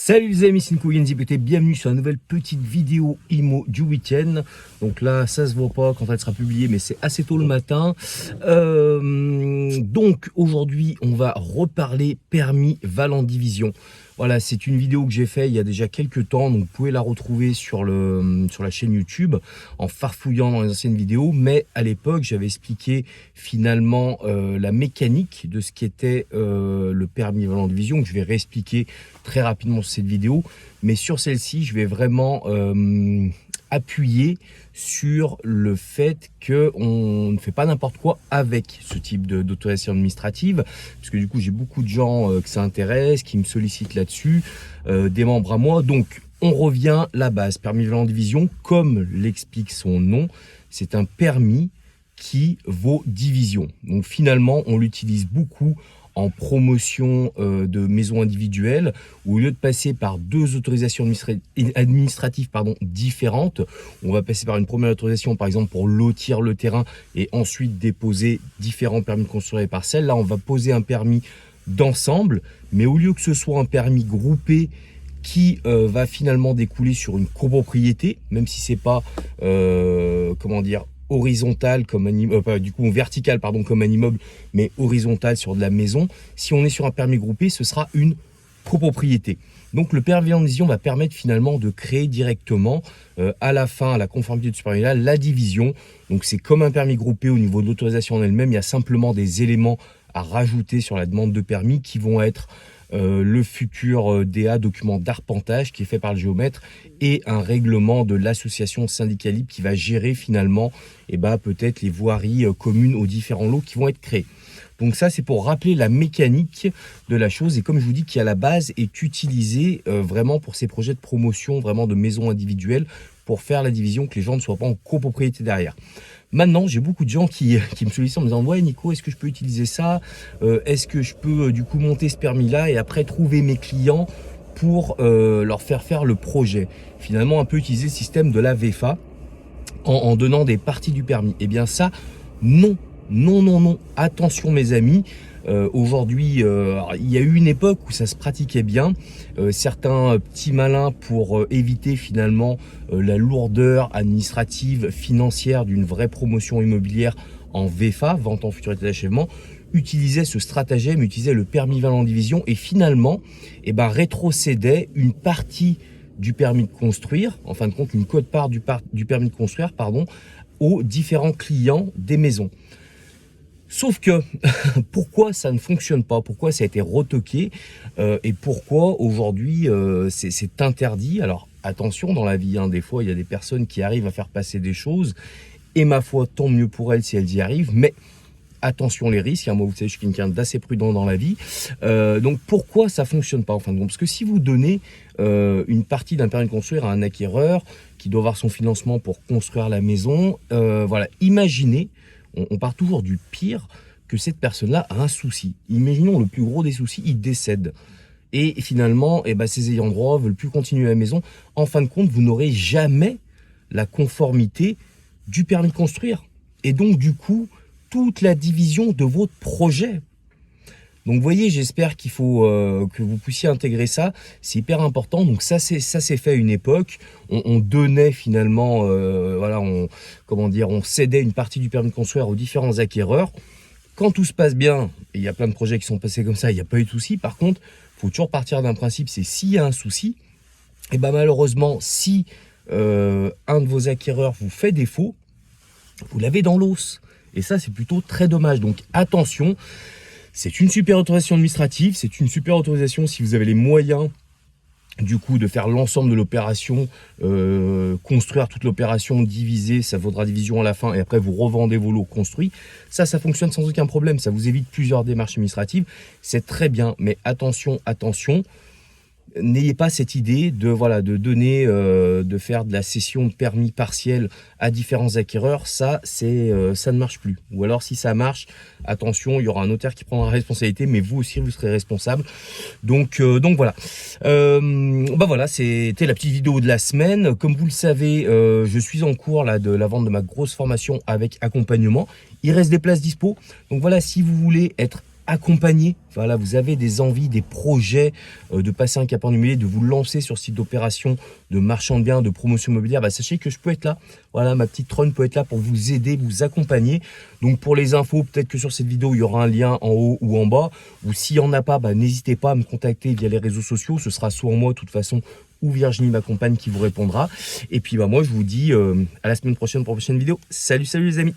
Salut les amis, c'est Nico Genzipt, bienvenue sur une nouvelle petite vidéo IMO du week-end. Donc là, ça se voit pas quand elle sera publiée, mais c'est assez tôt le matin. Donc aujourd'hui, on va reparler permis Valant Division. Voilà, c'est une vidéo que j'ai faite il y a déjà quelques temps, donc vous pouvez la retrouver sur la chaîne YouTube en farfouillant dans les anciennes vidéos. Mais à l'époque, j'avais expliqué finalement la mécanique de ce qu'était le permis Valant Division, que je vais réexpliquer très rapidement sur cette vidéo. Mais sur celle-ci, je vais vraiment appuyer sur le fait qu'on ne fait pas n'importe quoi avec ce type d'autorisation administrative, parce que du coup j'ai beaucoup de gens que ça intéresse, qui me sollicitent là-dessus, des membres à moi. Donc on revient à la base. Permis Valant Division, comme l'explique son nom, c'est un permis qui vaut division. Donc finalement on l'utilise beaucoup en promotion de maisons individuelles, où au lieu de passer par deux autorisations administratives différentes, on va passer par une première autorisation, par exemple pour lotir le terrain et ensuite déposer différents permis de construire les parcelles. Là, on va poser un permis d'ensemble, mais au lieu que ce soit un permis groupé qui va finalement découler sur une copropriété, même si c'est pas, comment dire, horizontal comme un immeuble, du coup vertical pardon comme un immeuble, mais horizontal sur de la maison. Si on est sur un permis groupé, ce sera une copropriété. Donc le permis Valant Division va permettre finalement de créer directement à la fin, à la conformité du permis, la division. Donc c'est comme un permis groupé au niveau de l'autorisation en elle-même. Il y a simplement des éléments à rajouter sur la demande de permis qui vont être le futur DA, document d'arpentage, qui est fait par le géomètre, et un règlement de l'association syndicale libre qui va gérer finalement peut-être les voiries communes aux différents lots qui vont être créés. Donc ça, c'est pour rappeler la mécanique de la chose, et comme je vous dis, qui à la base est utilisé vraiment pour ces projets de promotion vraiment de maisons individuelles, pour faire la division, que les gens ne soient pas en copropriété derrière. Maintenant, j'ai beaucoup de gens qui me sollicitent en me disant « Ouais Nico, est-ce que je peux utiliser ça? Est-ce que je peux du coup monter ce permis-là et après trouver mes clients pour leur faire le projet ?» Finalement, un peu utiliser le système de la VFA en donnant des parties du permis. Eh bien ça, non. Non, non, non. Attention mes amis. Aujourd'hui, il y a eu une époque où ça se pratiquait bien. Certains petits malins, pour éviter finalement la lourdeur administrative, financière d'une vraie promotion immobilière en VFA, vente en futurité d'achèvement, utilisaient ce stratagème, utilisaient le permis Valant Division et finalement rétrocédaient une partie du permis de construire, en fin de compte une quote-part du permis de construire, aux différents clients des maisons. Sauf que, pourquoi ça ne fonctionne pas? Pourquoi ça a été retoqué? Et pourquoi aujourd'hui c'est interdit? Alors attention, dans la vie, des fois il y a des personnes qui arrivent à faire passer des choses, et ma foi, tant mieux pour elles si elles y arrivent, mais attention les risques. Moi, vous savez, je suis quelqu'un d'assez prudent dans la vie. Donc pourquoi ça fonctionne pas en fin de compte? Parce que si vous donnez une partie d'un permis de construire à un acquéreur qui doit avoir son financement pour construire la maison, voilà, imaginez, on part toujours du pire, que cette personne-là a un souci. Imaginons le plus gros des soucis, il décède. Et finalement, ses ayants droit veulent plus continuer la maison. En fin de compte, vous n'aurez jamais la conformité du permis de construire. Et donc, du coup, toute la division de votre projet. Donc, vous voyez, j'espère qu'il faut que vous puissiez intégrer ça. C'est hyper important. Donc, ça s'est fait à une époque. On donnait finalement, voilà, on cédait une partie du permis de construire aux différents acquéreurs. Quand tout se passe bien, et il y a plein de projets qui sont passés comme ça, il n'y a pas eu de souci. Par contre, il faut toujours partir d'un principe, c'est s'il y a un souci, malheureusement, si un de vos acquéreurs vous fait défaut, vous l'avez dans l'os. Et ça, c'est plutôt très dommage. Donc, attention. C'est une super autorisation administrative, c'est une super autorisation si vous avez les moyens du coup de faire l'ensemble de l'opération, construire toute l'opération, diviser, ça vaudra division à la fin et après vous revendez vos lots construits. Ça fonctionne sans aucun problème, ça vous évite plusieurs démarches administratives, c'est très bien, mais attention, attention. N'ayez pas cette idée de donner, de faire de la cession de permis partiel à différents acquéreurs. Ça ne marche plus. Ou alors si ça marche, attention, il y aura un notaire qui prendra la responsabilité, mais vous aussi vous serez responsable. Donc voilà. Voilà, c'était la petite vidéo de la semaine. Comme vous le savez, je suis en cours là de la vente de ma grosse formation avec accompagnement. Il reste des places dispo. Donc voilà, si vous voulez être accompagner. Voilà, vous avez des envies, des projets de passer un cap en immobilier, de vous lancer sur site d'opération, de marchand de biens, de promotion immobilière, bah, sachez que je peux être là. Voilà, ma petite Tron peut être là pour vous aider, vous accompagner. Donc pour les infos, peut-être que sur cette vidéo, il y aura un lien en haut ou en bas. Ou s'il n'y en a pas, bah, n'hésitez pas à me contacter via les réseaux sociaux. Ce sera soit moi, de toute façon, ou Virginie, ma compagne, qui vous répondra. Et puis bah, moi, je vous dis à la semaine prochaine pour une prochaine vidéo. Salut, salut les amis!